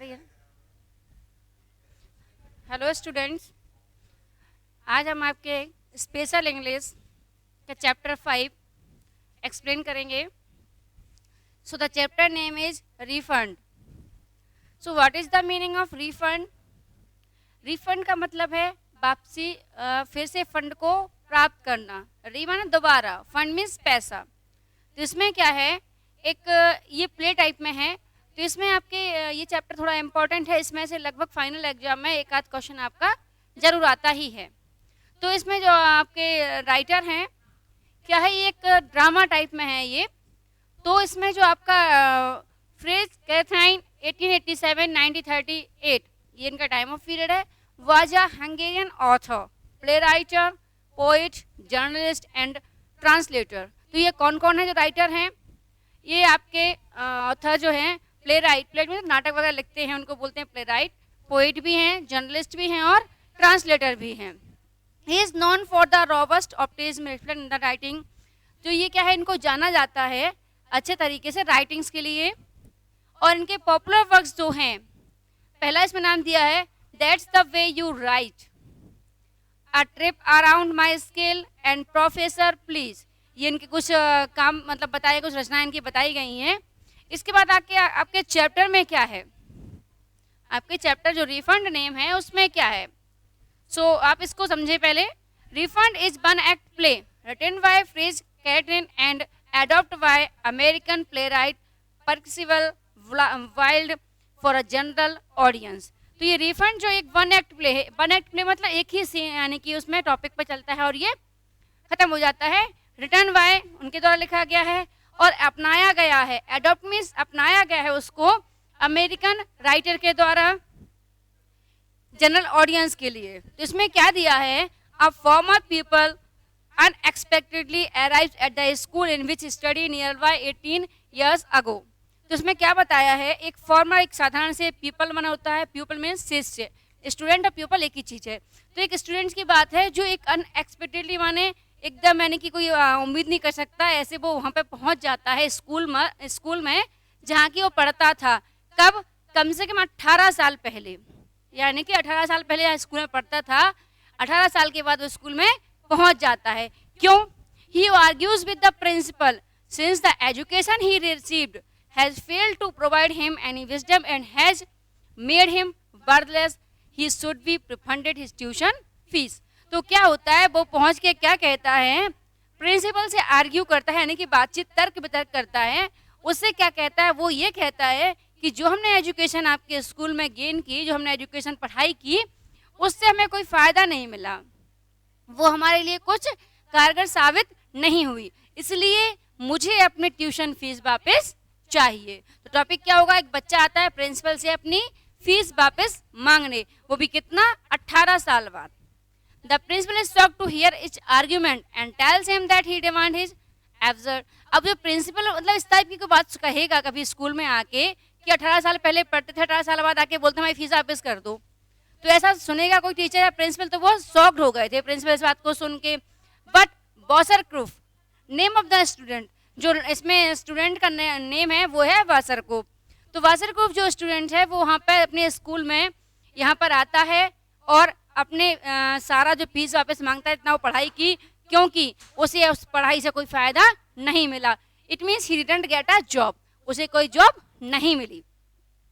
रही है। Hello students, आज हम आपके स्पेशल इंग्लिश का चैप्टर 5 एक्सप्लेन करेंगे। So the chapter name is refund. So what is the meaning of refund? Refund का मतलब है वापसी, फिर से फंड को प्राप्त करना। री माने दोबारा, फंड मीन्स पैसा। तो इसमें क्या है, एक ये प्ले टाइप में है, तो इसमें आपके ये चैप्टर थोड़ा इम्पोर्टेंट है। इसमें से लगभग फाइनल एग्जाम में एक आध क्वेश्चन आपका जरूर आता ही है। तो इसमें जो आपके राइटर हैं, क्या है, ये एक ड्रामा टाइप में है ये। तो इसमें जो आपका फ्रेज कैथराइन 1887-1938, ये इनका टाइम ऑफ पीरियड है। Was a Hungarian author, play writer, poet, journalist and translator. तो ये कौन कौन है जो राइटर हैं? ये आपके ऑथर जो हैं, प्ले राइट, प्ले में नाटक वगैरह लिखते हैं उनको बोलते हैं प्ले राइट, पोइट भी हैं, जर्नलिस्ट भी हैं और ट्रांसलेटर भी हैं। He is known for the robust optimism reflect in the writing. जो ये क्या है, इनको जाना जाता है अच्छे तरीके से राइटिंग्स के लिए। और इनके पॉपुलर वर्क्स जो हैं, पहला इसमें नाम दिया है that's the way you right, a trip around my scale and professor please. ये इनके कुछ काम मतलब बताए, कुछ रचनाएं इनकी बताई गई हैं। इसके बाद आपके चैप्टर में क्या है, आपके चैप्टर जो रिफंड नेम है उसमें क्या है। सो आप इसको समझे पहले। Refund is one act play written by Fritz Karinthy and adopt by American playwright Percival Wilde for a general audience. तो ये रिफंड जो एक वन एक्ट प्ले है, वन एक्ट प्ले मतलब एक ही सीन, यानी कि उसमें टॉपिक पर चलता है और ये खत्म हो जाता है। रिटर्न बाय उनके द्वारा लिखा गया है और अपनाया गया है, एडॉप्ट मीन्स अपनाया गया है उसको अमेरिकन राइटर के द्वारा जनरल ऑडियंस के लिए। तो इसमें क्या दिया है, a former people unexpectedly arrived at the school in which study near by 18 years ago। तो इसमें क्या बताया है, एक फॉर्मर, एक साधारण से पीपल माना होता है, पीपल मीन्स शिष्य, स्टूडेंट और पीपल एक ही चीज है। तो एक स्टूडेंट्स की बात है जो एक अनएक्सपेक्टेडली माने एकदम, यानी कि कोई उम्मीद नहीं कर सकता, ऐसे वो वहाँ पे पहुँच जाता है स्कूल में जहाँ की वो पढ़ता था। कब? कम से कम 18 साल पहले, यानी कि 18 साल पहले यहाँ स्कूल में पढ़ता था। 18 साल के बाद वो स्कूल में पहुँच जाता है। क्यों? He argues with the principal since the education he received has failed to provide him any wisdom and has made him worthless, he should be refunded his tuition fees. तो क्या होता है, वो पहुंच के क्या कहता है, प्रिंसिपल से आर्ग्यू करता है, यानी कि बातचीत, तर्क वितर्क करता है। उससे क्या कहता है, वो ये कहता है कि जो हमने एजुकेशन आपके स्कूल में गेन की, जो हमने एजुकेशन पढ़ाई की, उससे हमें कोई फ़ायदा नहीं मिला, वो हमारे लिए कुछ कारगर साबित नहीं हुई, इसलिए मुझे अपनी ट्यूशन फीस वापस चाहिए। तो टॉपिक क्या होगा, एक बच्चा आता है प्रिंसिपल से अपनी फीस वापस मांगने, वो भी कितना, 18 साल बाद। The principal is shocked to hear its argument and tells him that he demand his absurd। अब जो प्रिंसिपल मतलब इस टाइप की कोई बात कहेगा कभी स्कूल में आके कि 18 साल पहले पढ़ते थे, 18 साल बाद आके बोलते हमारी फीस वापस कर दो, तो ऐसा सुनेगा कोई टीचर या प्रिंसिपल, तो वो शॉक्ड हो गए थे प्रिंसिपल इस बात को सुन के। But Wasserkopf name of the student, जो इसमें स्टूडेंट का नेम है वो है वासरक्रूफ। तो वासरक्रूफ जो स्टूडेंट है वो वहाँ पर अपने स्कूल में यहाँ पर आता है और अपने सारा जो फीस वापस मांगता है, इतना वो पढ़ाई की, क्योंकि उसे उस पढ़ाई से कोई फ़ायदा नहीं मिला। It means he didn't get a job, उसे कोई जॉब नहीं मिली।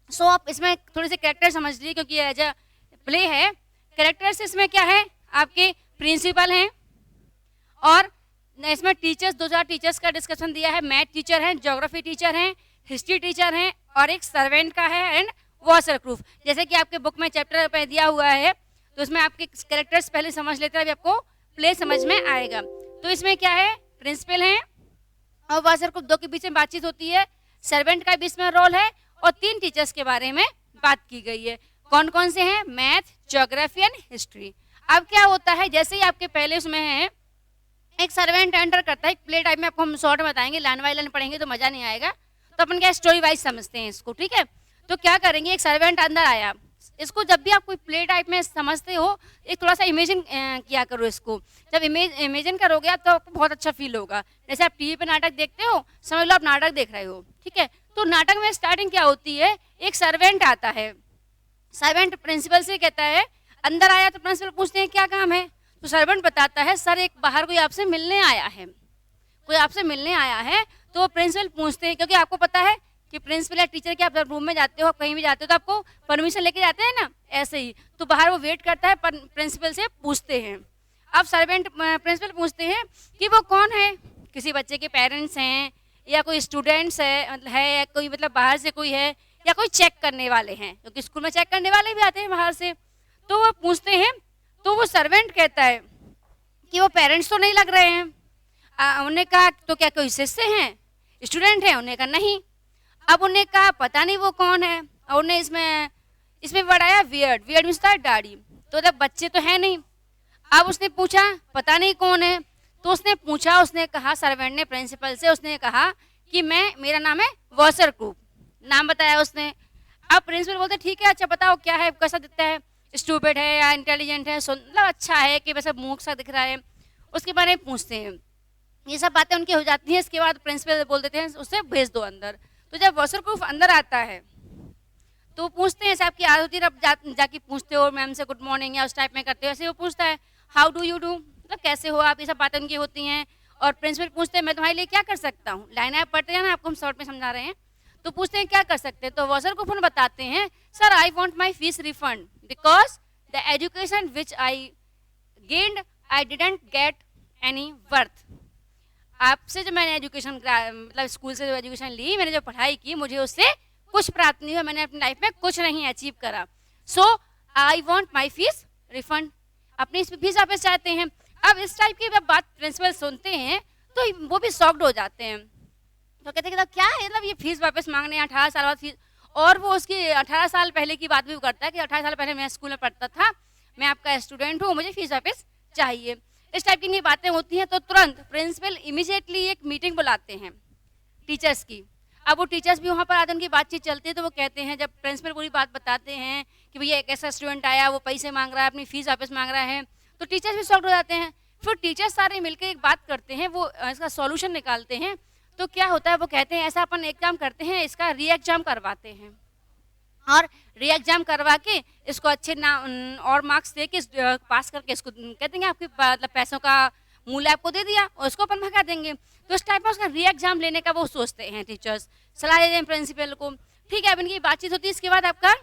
सो आप इसमें थोड़े से कैरेक्टर समझ लीजिए, क्योंकि एज अ प्ले है। कैरेक्टर्स इसमें क्या है, आपके प्रिंसिपल हैं और इसमें टीचर्स, 2-4 टीचर्स का डिस्कशन दिया है। मैथ टीचर हैं, ज्योग्राफी टीचर हैं, हिस्ट्री टीचर हैं और एक सर्वेंट का है एंड वासरप्रूफ। जैसे कि आपके बुक में चैप्टर पे दिया हुआ है, तो इसमें आपके कैरेक्टर्स पहले समझ लेते हैं, अभी आपको प्ले समझ में आएगा। तो इसमें क्या है, प्रिंसिपल हैं और वासरप्रूफ, दो के बीच में बातचीत होती है, सर्वेंट का बीच में रोल है और 3 टीचर्स के बारे में बात की गई है। कौन कौन से हैं, मैथ, ज्योग्राफी एंड हिस्ट्री। अब क्या होता है, जैसे ही आपके पहले उसमें है एक सर्वेंट एंटर करता है, एक प्ले टाइप में आपको हम शॉर्ट बताएंगे, लाइन बाय लाइन पढ़ेंगे तो मजा नहीं आएगा, तो अपन क्या स्टोरी वाइज समझते हैं इसको, ठीक है। तो क्या करेंगे, एक सर्वेंट अंदर आया, इसको जब भी आप कोई प्ले टाइप में समझते हो, एक थोड़ा सा इमेजिन किया करो इसको। जब इमेजिन करोगे तो आपको बहुत अच्छा फील होगा। जैसे आप टीवी पे नाटक देखते हो, समझ लो आप नाटक देख रहे हो, ठीक है, तो नाटक में स्टार्टिंग क्या होती है, एक सर्वेंट आता है, सर्वेंट प्रिंसिपल से कहता है, अंदर आया तो प्रिंसिपल पूछते हैं क्या काम है, तो सर्वेंट बताता है सर एक बाहर कोई आपसे मिलने आया है, कोई आपसे मिलने आया है। तो प्रिंसिपल पूछते हैं, क्योंकि आपको पता है कि प्रिंसिपल या टीचर के आप रूम में जाते हो, कहीं भी जाते हो तो आपको परमिशन लेके जाते हैं ना, ऐसे ही तो बाहर वो वेट करता है, प्रिंसिपल से पूछते हैं। अब सर्वेंट प्रिंसिपल पूछते हैं कि वो कौन है, किसी बच्चे के पेरेंट्स हैं या कोई स्टूडेंट्स है या कोई मतलब बाहर से कोई है या कोई चेक करने वाले हैं, क्योंकि स्कूल में चेक करने वाले भी आते हैं बाहर से। तो वो पूछते हैं, तो वो सर्वेंट कहता है कि वो पेरेंट्स तो नहीं लग रहे हैं। उन्होंने कहा तो क्या कोई शिष्य हैं, स्टूडेंट हैं, उन्होंने कहा नहीं। अब उन्हें कहा पता नहीं वो कौन है, और उन्हें इसमें वर्ड आया वियर्ड, वियर्ड मीन्स डैडी, तो जब बच्चे तो है नहीं। अब उसने पूछा पता नहीं कौन है, तो उसने पूछा, उसने कहा सर्वेंट ने प्रिंसिपल से, उसने कहा कि मेरा नाम है वॉसरक्रूफ, नाम बताया उसने। अब प्रिंसिपल बोलते ठीक है, अच्छा बताओ क्या है, कैसा दिखता है, स्टूपिड है या इंटेलिजेंट है, मतलब अच्छा है कि वैसे मूर्ख सा दिख रहा है, उसके बारे में पूछते हैं। ये सब बातें उनकी हो जाती हैं। इसके बाद प्रिंसिपल बोल देते हैं उससे भेज दो अंदर। तो जब वॉसरक्रूफ अंदर आता है तो पूछते हैं, साहब की आदत होती है अब जाके पूछते हो मैम से गुड मॉर्निंग या उस टाइप में करते हो, ऐसे वो पूछता है हाउ डू यू डू, मतलब कैसे हो आप, ये सब बातें उनकी होती हैं। और प्रिंसिपल पूछते हैं मैं तुम्हारे लिए क्या कर सकता हूँ, लाइन आप पढ़ते हैं ना, आपको हम शॉर्ट में समझा रहे हैं। तो पूछते हैं क्या कर सकते हैं, तो वॉसरक्रूफ उन्हें बताते हैं sir I want my fees refund because the education which I gained I didn't get any worth. आपसे जो मैंने एजुकेशन मतलब स्कूल से जो एजुकेशन ली, मैंने जो पढ़ाई की, मुझे उससे कुछ प्राप्त नहीं हुआ, मैंने अपनी लाइफ में कुछ नहीं अचीव करा। So I want my fees refund, अपनी फीस वापस चाहते हैं। अब इस टाइप की जब बात प्रिंसिपल सुनते हैं तो वो भी शॉक्ड हो जाते हैं, तो कहते हैं क्या है, मतलब ये फीस वापस मांगने 18 साल बाद फीस, और वो उसकी 18 साल पहले की बात भी करता है कि 18 साल पहले मैं स्कूल में पढ़ता था, मैं आपका स्टूडेंट हूँ, मुझे फीस वापस चाहिए। इस टाइप की बातें होती हैं तो तुरंत प्रिंसिपल इमीडिएटली एक मीटिंग बुलाते हैं टीचर्स की। अब वो टीचर्स भी वहाँ पर आते हैं, उनकी बातचीत चलती है, तो वो कहते हैं, जब प्रिंसिपल पूरी बात बताते हैं कि भैया एक ऐसा स्टूडेंट आया, वो पैसे मांग रहा है, अपनी फीस वापस मांग रहा है, तो टीचर्स भी शॉक्ड हो जाते हैं। फिर टीचर्स सारे मिलकर एक बात करते हैं, वो इसका सॉल्यूशन निकालते हैं। तो क्या होता है, वो कहते हैं ऐसा अपन एक काम करते हैं, इसका री एग्जाम करवाते हैं, और री एग्जाम करवा के इसको अच्छे और मार्क्स दे के पास करके इसको कह देंगे आपके मतलब पैसों का मूल्य आपको दे दिया और उसको अपन भगा देंगे। तो इस टाइप में उसका री एग्जाम लेने का वो सोचते हैं टीचर्स, सलाह देते हैं प्रिंसिपल को। ठीक है, अब इनकी बातचीत होती है। इसके बाद आपका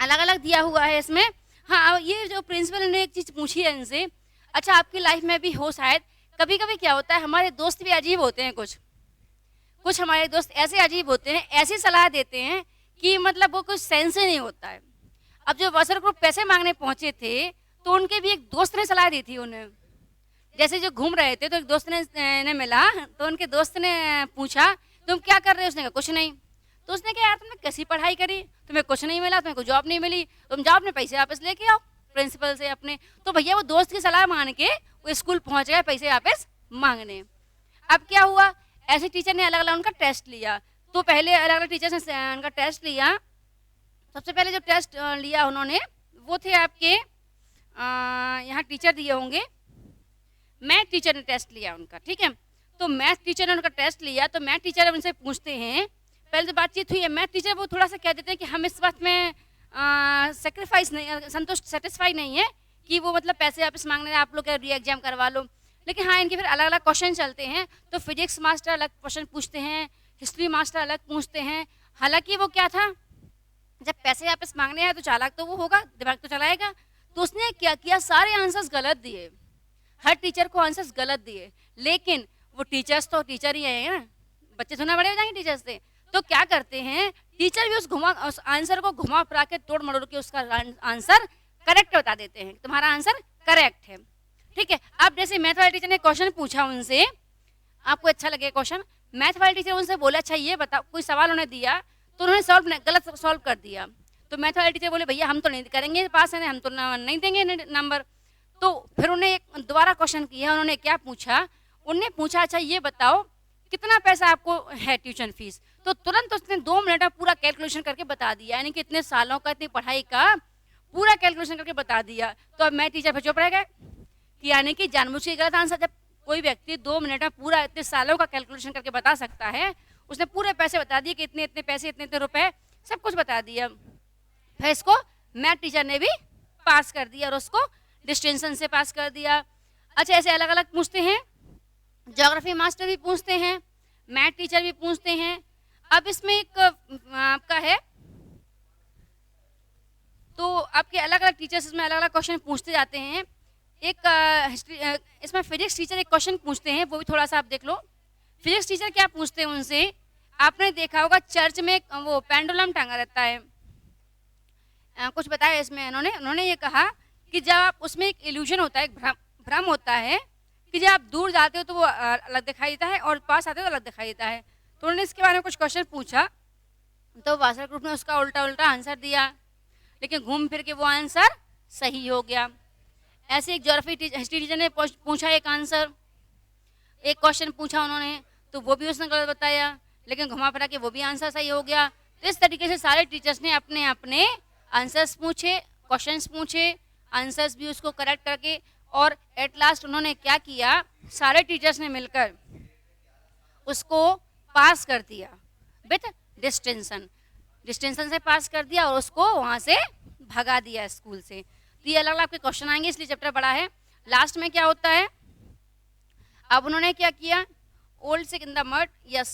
अलग अलग दिया हुआ है इसमें। हाँ, ये जो प्रिंसिपल ने एक चीज़ पूछी है इनसे, अच्छा आपकी लाइफ में भी हो शायद, कभी कभी क्या होता है हमारे दोस्त भी अजीब होते हैं, कुछ हमारे दोस्त ऐसे अजीब होते हैं, ऐसी सलाह देते हैं कि मतलब वो कुछ सेंस ही नहीं होता है। अब जो वॉसरक्रूफ पैसे मांगने पहुंचे थे तो उनके भी एक दोस्त ने सलाह दी थी उन्हें, जैसे जो घूम रहे थे तो एक दोस्त ने मिला, तो उनके दोस्त ने पूछा तुम क्या कर रहे हो, उसने कहा कुछ नहीं। तो उसने कहा यार तुमने कैसी पढ़ाई करी, तुम्हें कुछ नहीं मिला, तुम्हें कोई जॉब नहीं मिली, तुम जाओ अपने पैसे वापस लेके आओ प्रिंसिपल से अपने। तो भैया वो दोस्त की सलाह मान के वो स्कूल पहुंच गए पैसे वापस मांगने। अब क्या हुआ, ऐसे टीचर ने अलग अलग उनका टेस्ट लिया। तो पहले अलग अलग टीचर्स ने उनका टेस्ट लिया। सबसे पहले जो टेस्ट लिया उन्होंने वो थे आपके यहाँ टीचर दिए होंगे, मैथ टीचर ने टेस्ट लिया उनका, ठीक है। तो मैथ टीचर ने उनका टेस्ट लिया, तो मैथ टीचर उनसे पूछते हैं, पहले तो बातचीत हुई है, मैथ टीचर वो थोड़ा सा कह देते हैं कि हम इस बात में सेक्रीफाइस नहीं, सेटिस्फाई नहीं है कि वो मतलब पैसे वापस मांगने आप लोग री एग्जाम करवा लो। लेकिन हाँ, इनके फिर अलग अलग क्वेश्चन चलते हैं। तो फिजिक्स मास्टर अलग क्वेश्चन पूछते हैं, हिस्ट्री मास्टर अलग पूछते हैं। हालांकि वो क्या था, जब पैसे वापस मांगने हैं तो चालाक तो वो होगा, दिमाग तो चलाएगा। तो उसने क्या किया, सारे आंसर्स गलत दिए, हर टीचर को आंसर्स गलत दिए। लेकिन वो टीचर्स तो टीचर ही है ना, बच्चे थोड़ा बड़े हो जाएंगे टीचर्स से। तो क्या करते हैं, टीचर भी उस आंसर को घुमा फिरा के तोड़ मरोड़ के उसका आंसर करेक्ट बता देते हैं, तुम्हारा आंसर करेक्ट है, ठीक है। अब जैसे मैथ वाले टीचर ने क्वेश्चन पूछा उनसे, आपको अच्छा लगे क्वेश्चन, मैथ वाले टीचर उनसे बोला अच्छा ये बताओ, कोई सवाल उन्हें दिया तो उन्होंने गलत सॉल्व कर दिया। तो मैथ वाले टीचर बोले भैया हम तो नहीं करेंगे पास है, हम तो नहीं देंगे नंबर। तो फिर उन्हें एक दोबारा क्वेश्चन किया, उन्होंने क्या पूछा, उन्हें पूछा अच्छा ये बताओ कितना पैसा आपको है ट्यूशन फीस। तो तुरंत उसने 2 मिनट में पूरा कैलकुलेशन करके बता दिया, यानी कि इतने सालों का, इतनी पढ़ाई का पूरा कैलकुलेशन करके बता दिया। तो अब मैं टीचर फिर चुप रह गए कि यानी कि जानबूझ के गलत आंसर, जब कोई व्यक्ति 2 मिनट में पूरा इतने सालों का कैलकुलेशन करके बता सकता है, उसने पूरे पैसे बता दिए कि इतने इतने पैसे, इतने इतने रुपए, सब कुछ बता दिया। फिर इसको मैथ टीचर ने भी पास कर दिया और उसको डिस्टिंक्शन से पास कर दिया। अच्छा, ऐसे अलग अलग पूछते हैं, ज्योग्राफी मास्टर भी पूछते हैं, मैथ टीचर भी पूछते हैं। अब इसमें एक आपका है, तो आपके अलग अलग टीचर्स इसमें अलग अलग क्वेश्चन पूछते जाते हैं। एक इसमें फिजिक्स टीचर एक क्वेश्चन पूछते हैं, वो भी थोड़ा सा आप देख लो। फिजिक्स टीचर क्या पूछते हैं उनसे, आपने देखा होगा चर्च में वो पेंडुलम टांगा रहता है। कुछ बताया इसमें उन्होंने ये कहा कि जब आप उसमें एक इल्यूजन होता है, एक भ्रम होता है कि जब आप दूर जाते हो तो वो अलग दिखाई देता है और पास आते हो तो अलग दिखाई देता है। तो उन्होंने इसके बारे में कुछ क्वेश्चन पूछा, तो वासर ग्रुप ने उसका उल्टा उल्टा आंसर दिया, लेकिन घूम फिर के वो आंसर सही हो गया। ऐसे एक ज्योग्राफी हिस्ट्री टीचर ने पूछा एक आंसर, एक क्वेश्चन पूछा उन्होंने, तो वो भी उसने गलत बताया, लेकिन घुमा फिरा के वो भी आंसर सही हो गया। तो इस तरीके से सारे टीचर्स ने अपने अपने आंसर्स पूछे, क्वेश्चंस पूछे, आंसर्स भी उसको करेक्ट करके, और एट लास्ट उन्होंने क्या किया, सारे टीचर्स ने मिलकर उसको पास कर दिया विथ डिस्टिंक्शन से पास कर दिया और उसको वहाँ से भगा दिया स्कूल से। तो ये अलग अलग आपके क्वेश्चन आएंगे, इसलिए चैप्टर बड़ा है। लास्ट में क्या होता है, अब उन्होंने क्या किया, old sick in the mud, yes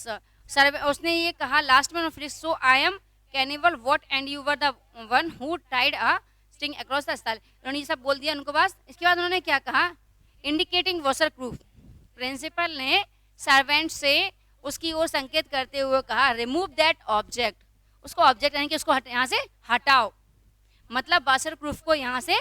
sir, उसने ये कहा लास्ट में, so I am cannibal what and you were the one who tied a sting across the style. उन्होंने ये सब बोल दिया उनको पास। इसके बाद उन्होंने क्या कहा, इंडिकेटिंग वॉशर प्रूफ, प्रिंसिपल ने सर्वेंट से उसकी ओर संकेत करते हुए कहा, रिमूव दैट ऑब्जेक्ट, उसको ऑब्जेक्ट यानी कि उसको यहाँ से हटाओ, मतलब वाशर प्रूफ को यहाँ से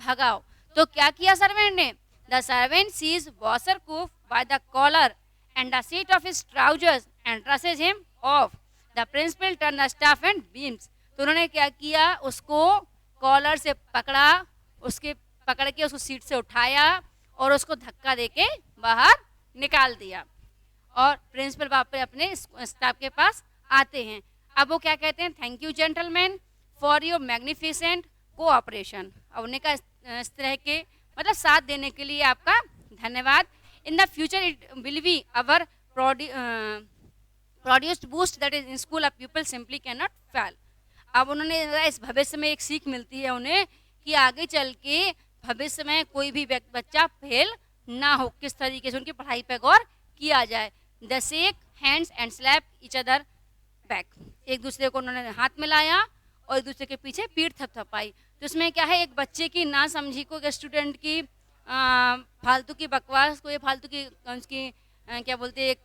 भगाओ। तो क्या किया सर्वेंट ने, the servant seize washer proof by the collar and the seat of his trousers and dresses him off. The principal turn the staff and beams. तो उन्होंने क्या किया, उसको कॉलर से पकड़ा, उसके पकड़ के उसको सीट से उठाया और उसको धक्का देके बाहर निकाल दिया। और प्रिंसिपल वापस अपने स्टाफ के पास आते हैं। अब वो क्या कहते हैं, thank you gentleman for your magnificent cooperation. अब उन्हें का इस तरह के मतलब साथ देने के लिए आपका धन्यवाद। In the future it will be our produced boost that is in school a people simply can not fail. अब उन्होंने इस भविष्य में एक सीख मिलती है उन्हें कि आगे चल के भविष्य में कोई भी बच्चा फेल ना हो, किस तरीके से उनकी पढ़ाई पर गौर किया जाए। The shake hands and slap each other back, एक दूसरे को उन्होंने हाथ मिलाया और एक दूसरे के पीछे पीठ थपथपाई। तो इसमें क्या है, एक बच्चे की ना समझी को, एक स्टूडेंट की फालतू की बकवास को, या फालतू की उसकी क्या बोलते हैं, एक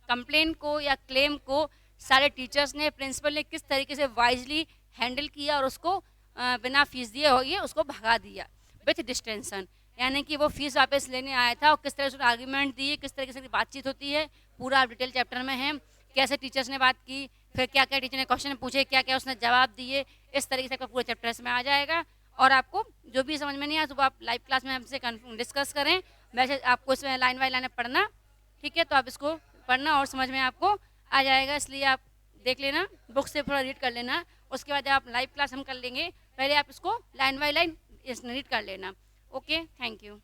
कंप्लेन को या क्लेम को सारे टीचर्स ने, प्रिंसिपल ने किस तरीके से वाइजली हैंडल किया और उसको बिना फीस दिए हो ये उसको भगा दिया विथ डिस्टेंशन। यानी कि वो फीस वापस लेने आया था और किस तरह से आर्ग्यूमेंट दिए, किस तरीके से बातचीत होती है, पूरा डिटेल चैप्टर में है। कैसे टीचर्स ने बात की, फिर क्या क्या टीचर ने क्वेश्चन पूछे, क्या क्या उसने जवाब दिए, इस तरीके से आपका पूरे चैप्टर में आ जाएगा। और आपको जो भी समझ में नहीं आया तो आप लाइव क्लास में हमसे डिस्कस करें। वैसे आपको इसमें लाइन बाय लाइन पढ़ना, ठीक है, तो आप इसको पढ़ना और समझ में आपको आ जाएगा। इसलिए आप देख लेना, बुक से थोड़ा रीड कर लेना, उसके बाद आप लाइव क्लास हम कर लेंगे, पहले आप इसको लाइन बाय लाइन रीड कर लेना। Okay, thank you.